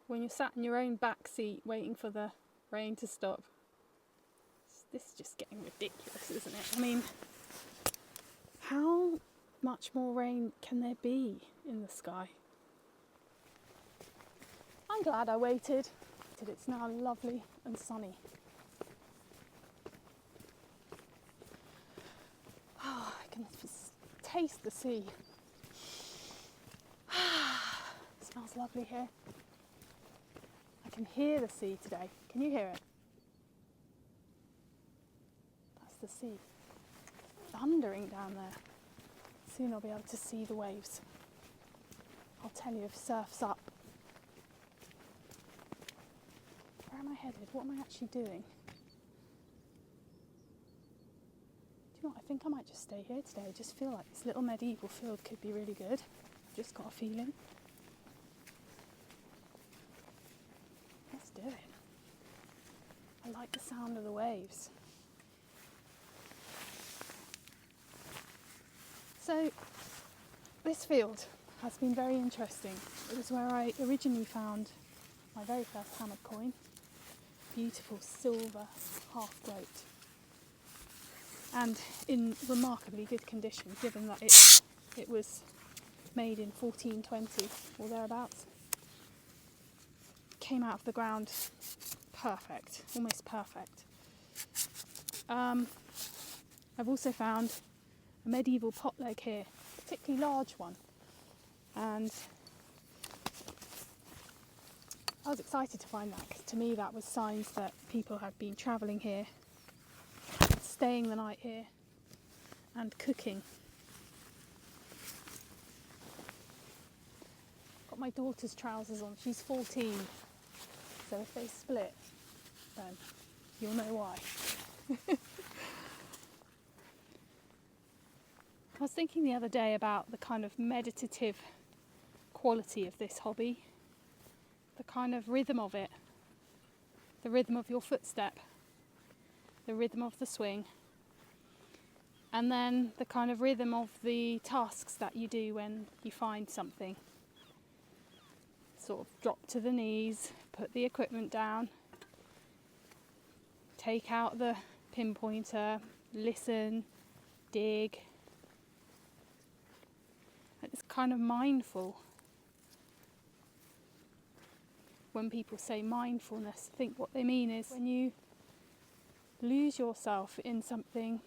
when you're sat in your own back seat waiting for the rain to stop. This is just getting ridiculous, isn't it? I mean, how much more rain can there be in the sky? I'm glad I waited. It's now lovely and sunny. Oh, I can taste the sea. It smells lovely here. I can hear the sea today. Can you hear it? That's the sea. Thundering down there. Soon I'll be able to see the waves. I'll tell you if surf's up. Where am I headed? What am I actually doing? Do you know what? I think I might just stay here today. I just feel like this little medieval field could be really good. I've just got a feeling. Let's do it. I like the sound of the waves. So, this field has been very interesting. It was where I originally found my very first hammered coin. Beautiful silver half-groat. And in remarkably good condition, given that it was made in 1420 or thereabouts. Came out of the ground perfect, almost perfect. I've also found a medieval pot leg here, a particularly large one, and I was excited to find that because to me that was signs that people had been travelling here, staying the night here and cooking. Got my daughter's trousers on, she's 14, so if they split then you'll know why. I was thinking the other day about the kind of meditative quality of this hobby, the kind of rhythm of it, the rhythm of your footstep, the rhythm of the swing, and then the kind of rhythm of the tasks that you do when you find something. Sort of drop to the knees, put the equipment down, take out the pinpointer, listen, dig. It's kind of mindful. When people say mindfulness, I think what they mean is when you lose yourself in something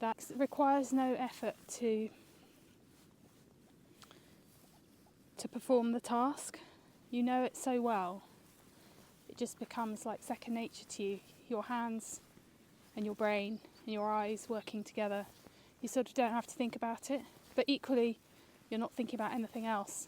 that requires no effort to perform the task. You know it so well, it just becomes like second nature to you. Your hands and your brain and your eyes working together. You sort of don't have to think about it, but equally you're not thinking about anything else.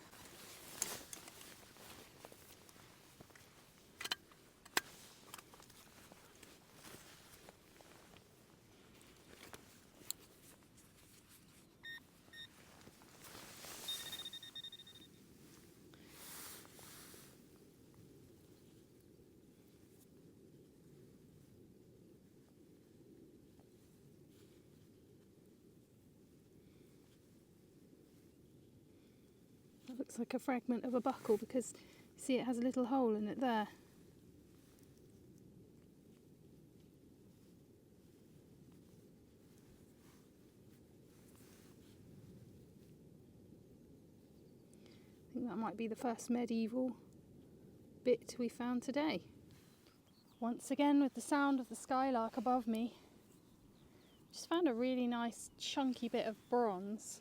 It looks like a fragment of a buckle because you see it has a little hole in it there. I think that might be the first medieval bit we found today. Once again with the sound of the skylark above me, just found a really nice chunky bit of bronze.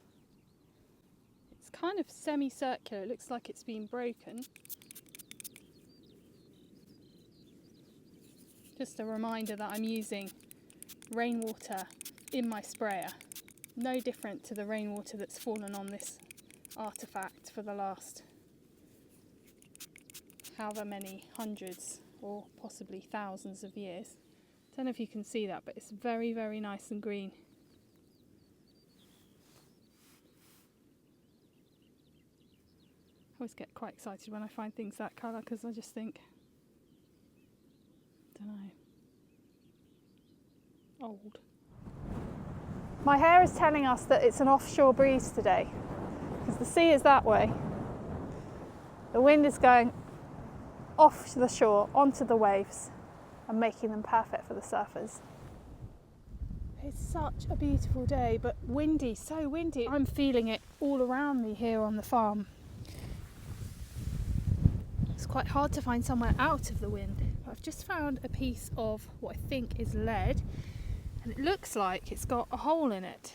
It's kind of semicircular, it looks like it's been broken. Just a reminder that I'm using rainwater in my sprayer. No different to the rainwater that's fallen on this artefact for the last however many hundreds or possibly thousands of years. Don't know if you can see that, but it's very, very nice and green. I always get quite excited when I find things that colour because I just think, don't know, old. My hair is telling us that it's an offshore breeze today because the sea is that way The wind is going off the shore, onto the waves, and making them perfect for the surfers. It's such a beautiful day, but windy, so windy. I'm feeling it all around me here on the farm. It's quite hard to find somewhere out of the wind. I've just found a piece of what I think is lead, and it looks like it's got a hole in it.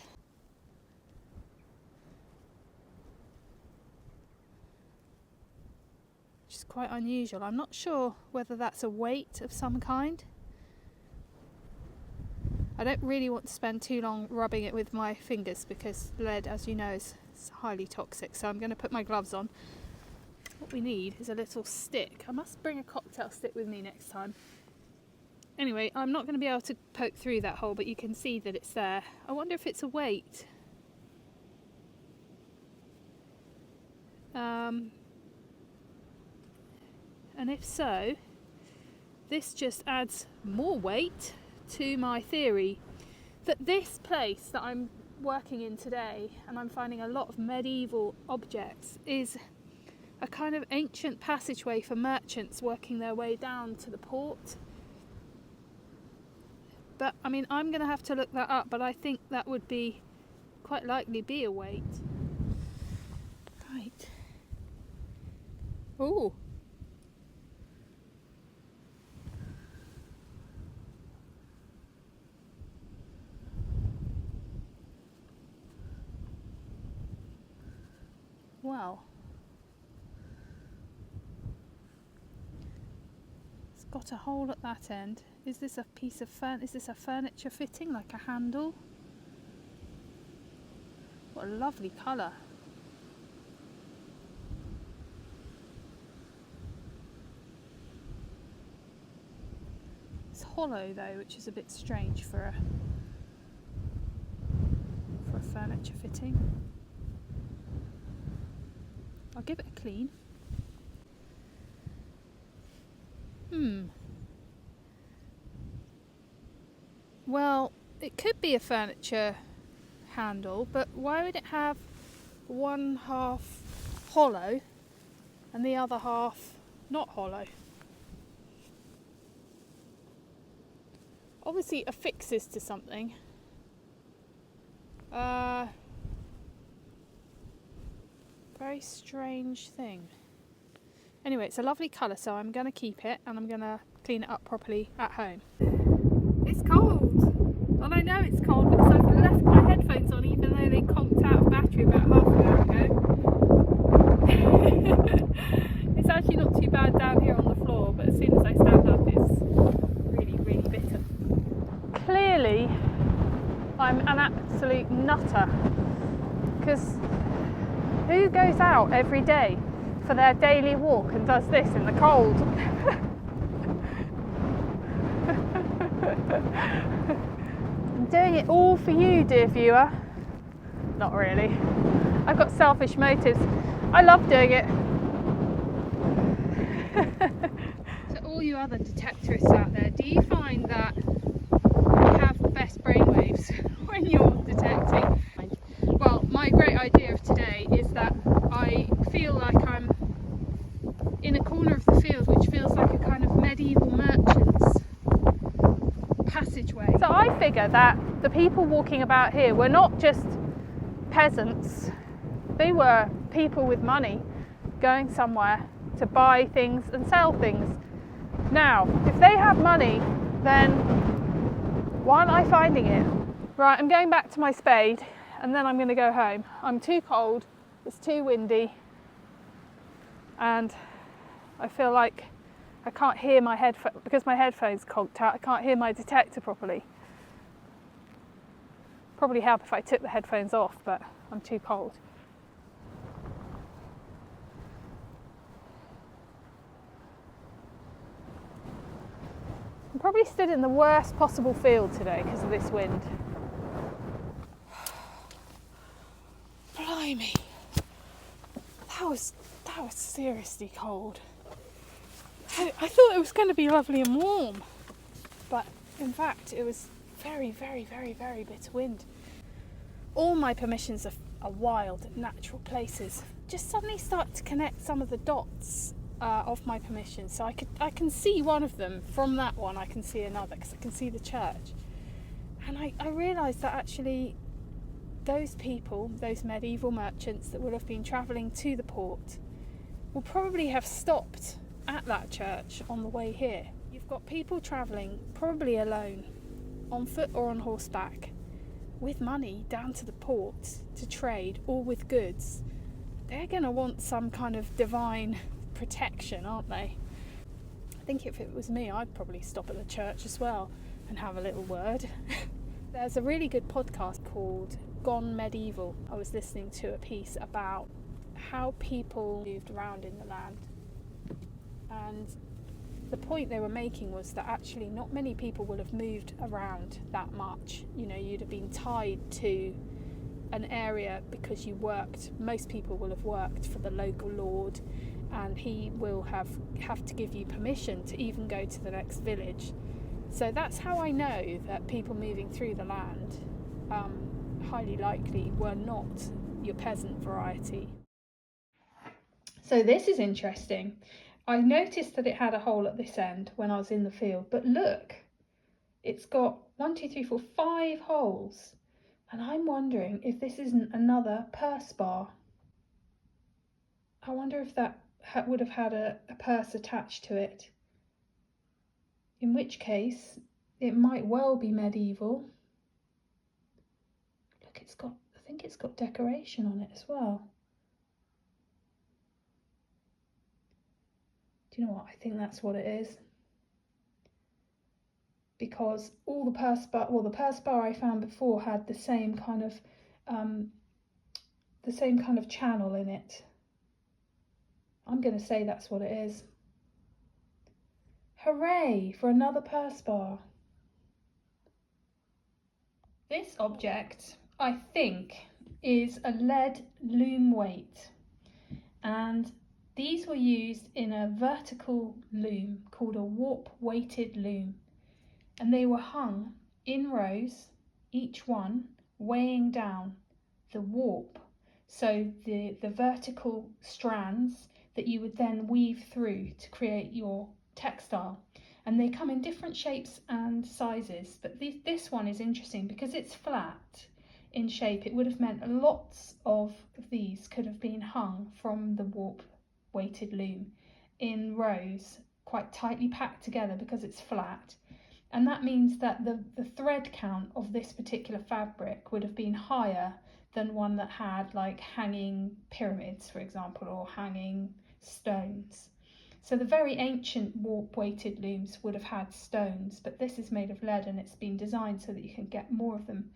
Which is quite unusual. I'm not sure whether that's a weight of some kind. I don't really want to spend too long rubbing it with my fingers because lead, as you know, is highly toxic, so I'm going to put my gloves on. What we need is a little stick. I must bring a cocktail stick with me next time. Anyway, I'm not going to be able to poke through that hole, but you can see that it's there. I wonder if it's a weight. And if so, this just adds more weight to my theory that this place that I'm working in today, and I'm finding a lot of medieval objects, is a kind of ancient passageway for merchants working their way down to the port. But I mean, I'm going to have to look that up, but I think that would be quite likely be a weight. Right. Oh. Wow. It's got a hole at that end. Is this a piece of is this a furniture fitting, like a handle? What a lovely colour. It's hollow though, which is a bit strange for a furniture fitting. I'll give it a clean. Well, it could be a furniture handle, but why would it have one half hollow and the other half not hollow? Obviously it affixes to something. Very strange thing. Anyway, it's a lovely colour, so I'm going to keep it and I'm going to clean it up properly at home. It's cold, and I know it's cold because I've left my headphones on even though they conked out of battery about half an hour ago. It's actually not too bad down here on the floor, but as soon as I stand up it's really, really bitter. Clearly I'm an absolute nutter, because who goes out every day for their daily walk and does this in the cold? I'm doing it all for you, dear viewer. Not really. I've got selfish motives. I love doing it. To all you other detectorists out there, do you find that you have the best brainwaves when you're detecting? Well, my great idea of today is that I feel like I'm in a corner of the field which feels like a kind of medieval merchant's passageway. So I figure that the people walking about here were not just peasants, they were people with money going somewhere to buy things and sell things. Now, if they have money, then why aren't I finding it? Right, I'm going back to my spade and then I'm going to go home. I'm too cold, it's too windy, and I feel like I can't hear my headphones, because my headphones conked out, I can't hear my detector properly. Probably help if I took the headphones off, but I'm too cold. I'm probably stood in the worst possible field today because of this wind. Blimey, that was seriously cold. I thought it was going to be lovely and warm, but in fact it was very, very, very, very bitter wind. All my permissions are are wild and natural places. Just suddenly started to connect some of the dots of my permission. So I can see one of them. From that one I can see another, because I can see the church. And I realised that actually those people, those medieval merchants that would have been travelling to the port, will probably have stopped at that church on the way here. You've got people travelling, probably alone, on foot or on horseback, with money down to the port to trade, or with goods. They're going to want some kind of divine protection, aren't they? I think if it was me, I'd probably stop at the church as well and have a little word. There's a really good podcast called Gone Medieval. I was listening to a piece about how people moved around in the land, and the point they were making was that actually not many people will have moved around that much. You know, you'd have been tied to an area because you worked. Most people will have worked for the local lord, and he will have to give you permission to even go to the next village. So that's how I know that people moving through the land, highly likely, were not your peasant variety. So this is interesting. I noticed that it had a hole at this end when I was in the field, but look, it's got 5 holes, and I'm wondering if this isn't another purse bar. I wonder if that would have had a purse attached to it, in which case it might well be medieval. Look, I think it's got decoration on it as well. Do you know what? I think that's what it is. Because all the purse bar I found before had the same kind of channel in it. I'm going to say that's what it is. Hooray for another purse bar. This object, I think, is a lead loom weight, and these were used in a vertical loom called a warp weighted loom, and they were hung in rows, each one weighing down the warp, so the vertical strands that you would then weave through to create your textile. And they come in different shapes and sizes, but this one is interesting because it's flat in shape. It would have meant lots of these could have been hung from the warp weighted loom in rows, quite tightly packed together because it's flat. And that means that the thread count of this particular fabric would have been higher than one that had like hanging pyramids, for example, or hanging stones. So the very ancient warp weighted looms would have had stones, but this is made of lead, and it's been designed so that you can get more of them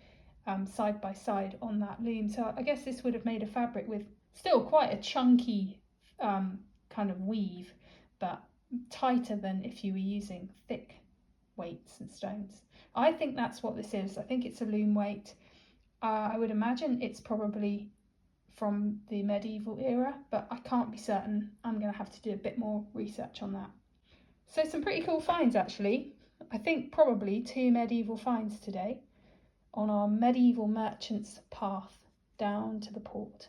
side by side on that loom. So I guess this would have made a fabric with still quite a chunky kind of weave, but tighter than if you were using thick weights and stones. I think that's what this is. I think it's a loom weight. I would imagine it's probably from the medieval era, but I can't be certain. I'm going to have to do a bit more research on that. So some pretty cool finds actually. I think probably 2 medieval finds today on our medieval merchants' path down to the port.